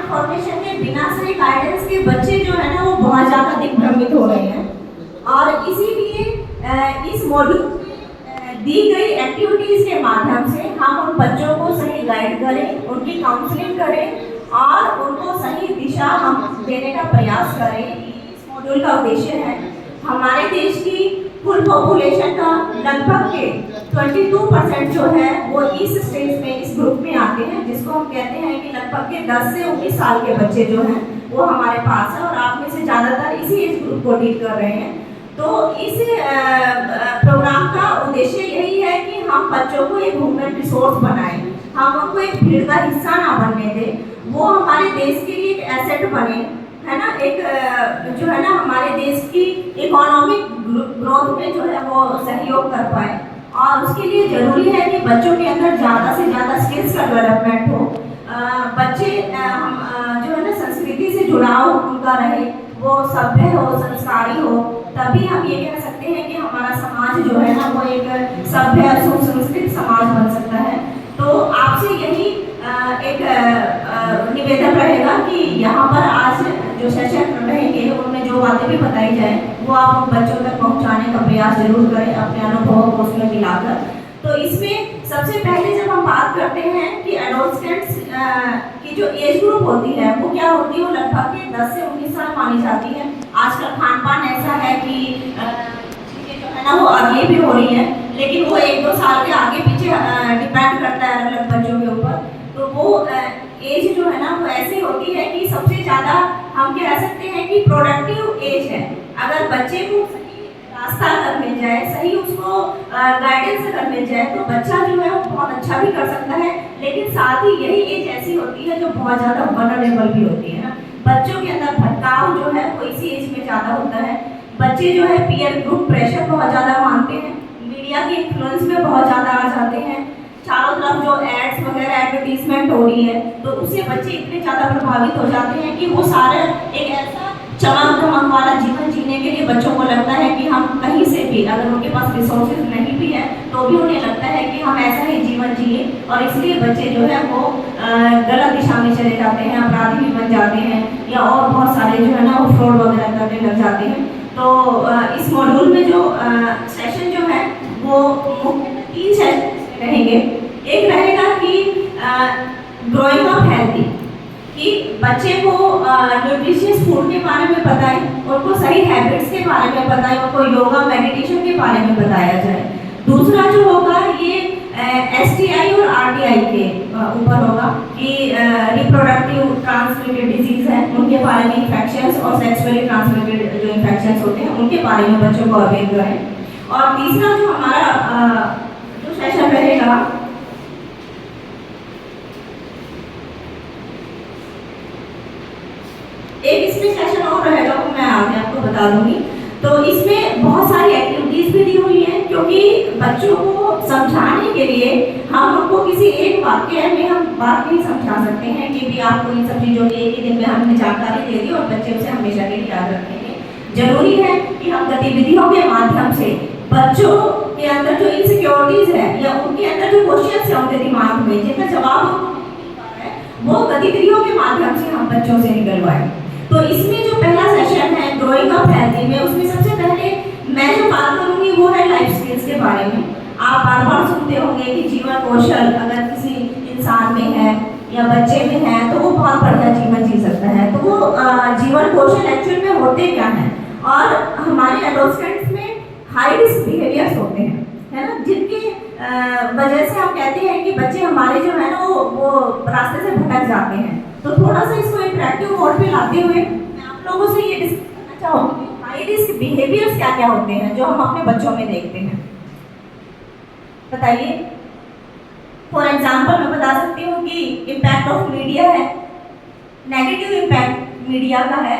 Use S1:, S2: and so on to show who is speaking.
S1: Information के बिना सही गाइडेंस के बच्चे जो है ना वो बहुत ज़्यादा दिग्भ्रमित हो रहे हैं। और इसीलिए इस मॉड्यूल में दी गई एक्टिविटीज़ के माध्यम से हम उन बच्चों को सही गाइड करें, उनकी काउंसलिंग करें और उनको सही दिशा हम देने का प्रयास करें। इस मॉड्यूल का उद्देश्य है हमारे देश की कुल पॉपुलेशन का लगभग के 22% जो है वो इस स्टेज में, इस ग्रुप में आते हैं, जिसको हम कहते हैं कि लगभग के 10 से 19 साल के बच्चे जो हैं वो हमारे पास है और आप में से ज़्यादातर इसी एज ग्रुप को डील कर रहे हैं। तो इस प्रोग्राम का उद्देश्य यही है कि हम बच्चों को एक ह्यूमन रिसोर्स बनाएं, हम उनको एक भीड़ का हिस्सा ना बनने दें, वो हमारे देश के लिए एक एसेट बने, है ना, एक जो है ना हमारे देश की इकोनॉमिक ग्रोथ में जो है वो सहयोग कर पाए। और उसके लिए ज़रूरी है कि बच्चों के अंदर ज़्यादा से ज़्यादा स्किल्स का डेवलपमेंट हो, बच्चे जो है ना संस्कृति से जुड़ाव उनका रहे, वो सभ्य हो, संस्कारी हो, तभी हम ये कह सकते हैं कि हमारा समाज जो है ना वो एक सभ्य सुसंस्कृत समाज बन सकता है। तो आपसे यही एक निवेदन रहेगा कि यहाँ पर आज जो सेशन रहेंगे उनमें जो बातें भी बताई जाए वो आप उन बच्चों तक पहुँचाने का प्रयास जरूर करें अपने अनुभवों को उसमें मिलाकर। तो इसमें सबसे पहले जब हम बात करते हैं कि एडोलसेंट्स की जो एज ग्रुप होती है वो क्या होती है, वो लगभग के 10 से 19 साल मानी जाती है। आजकल खान पान ऐसा है कि चीज़ें जो है ना वो आगे भी हो रही है, लेकिन वो 1-2 साल के आगे पीछे डिपेंड करता है अलग अलग बच्चों के ऊपर। तो वो एज जो है ना वो ऐसी होती है कि सबसे ज़्यादा हम कह सकते हैं कि प्रोडक्टिव एज है। अगर बच्चे को सही रास्ता अगर मिल जाए, सही उसको गाइडेंस अगर मिल जाए तो बच्चा जो है वो बहुत अच्छा भी कर सकता है। लेकिन साथ ही यही एज ऐसी होती है जो बहुत ज़्यादा वल्नरेबल भी होती है ना, बच्चों के अंदर भटकाव जो है वो इसी एज में ज़्यादा होता है। बच्चे जो है पीयर ग्रुप प्रेशर बहुत ज़्यादा मानते हैं, मीडिया के इन्फ्लुएंस में बहुत ज़्यादा आ जाते हैं, चारों तरफ जो एड्स वगैरह एडवर्टीजमेंट हो रही है तो उससे बच्चे इतने ज़्यादा प्रभावित हो जाते हैं कि वो सारे एक ऐसा चमक धमक वाला जीवन जीने के लिए बच्चों को लगता है कि हम कहीं से भी, अगर उनके पास रिसोर्सेज नहीं भी है तो भी उन्हें लगता है कि हम ऐसा ही जीवन जिए, और इसलिए बच्चे जो है वो गलत दिशा में चले जाते हैं, अपराधी भी बन जाते हैं या और बहुत सारे जो है ना वो फ्रॉड वगैरह करने लग जाते हैं। तो इस मॉड्यूल में जो सेशन जो है वो 3 सेशन रहेंगे। एक रहेगा कि ग्रोइंग अप हेल्दी, कि बच्चे को न्यूट्रिशियस फूड के बारे में बताएं, उनको सही हैबिट्स के बारे में बताएं, उनको योगा मेडिटेशन के बारे में बताया जाए। दूसरा जो होगा ये STI और RTI के ऊपर होगा कि रिप्रोडक्टिव ट्रांसमिटेड डिजीज है उनके बारे में, इन्फेक्शंस और सेक्सुअली ट्रांसमिटेड जो इन्फेक्शंस होते हैं उनके बारे में बच्चों को अवेयर करें। और तीसरा जो हमारा जो सेशन रहेगा एक इसमें सेशन और रहेगा वो मैं आगे आपको बता दूंगी। तो इसमें बहुत सारी एक्टिविटीज भी दी हुई हैं, क्योंकि बच्चों को समझाने के लिए हम उनको किसी एक वाक्य में हम बात नहीं समझा सकते हैं कि भी आपको इन सब चीज़ों की एक ही दिन में हमने जानकारी दे दी और बच्चे उसे हमेशा के लिए याद रखेंगे। जरूरी है कि हम गतिविधियों के माध्यम से बच्चों के अंदर जो इनसिक्योरिटीज है या उनके अंदर जो क्वेश्चन है उनके दिमाग में जिनका जवाब उनको नहीं मिल पा रहा है वो गतिविधियों के माध्यम से हम बच्चों से निकलवाएं। तो इसमें जो पहला सेशन है ग्रोइंग अप हेल्दी में, उसमें सबसे पहले मैं जो बात करूंगी वो है लाइफ स्किल्स के बारे में। आप बार बार सुनते होंगे कि जीवन कौशल अगर किसी इंसान में है या बच्चे में है तो वो बहुत बढ़िया जीवन जी सकता है। तो वो जीवन कौशल एक्चुअल में होते क्या हैं, और हमारे एडोलसेंट्स में हाई रिस्क बिहेवियर्स होते हैं, है ना, जिनकी वजह से हम कहते हैं कि बच्चे हमारे जो है ना वो रास्ते से भटक जाते हैं। तो थोड़ा सा इसको इंटरेक्टिव मोड पे लाते हुए मैं आप लोगों से ये डिस्कस करना चाहूँगी हाई रिस्क बिहेवियर्स क्या क्या होते हैं जो हम अपने बच्चों में देखते हैं, बताइए। फॉर एग्जाम्पल मैं बता सकती हूँ कि इम्पैक्ट ऑफ मीडिया है, नेगेटिव इम्पैक्ट मीडिया का है।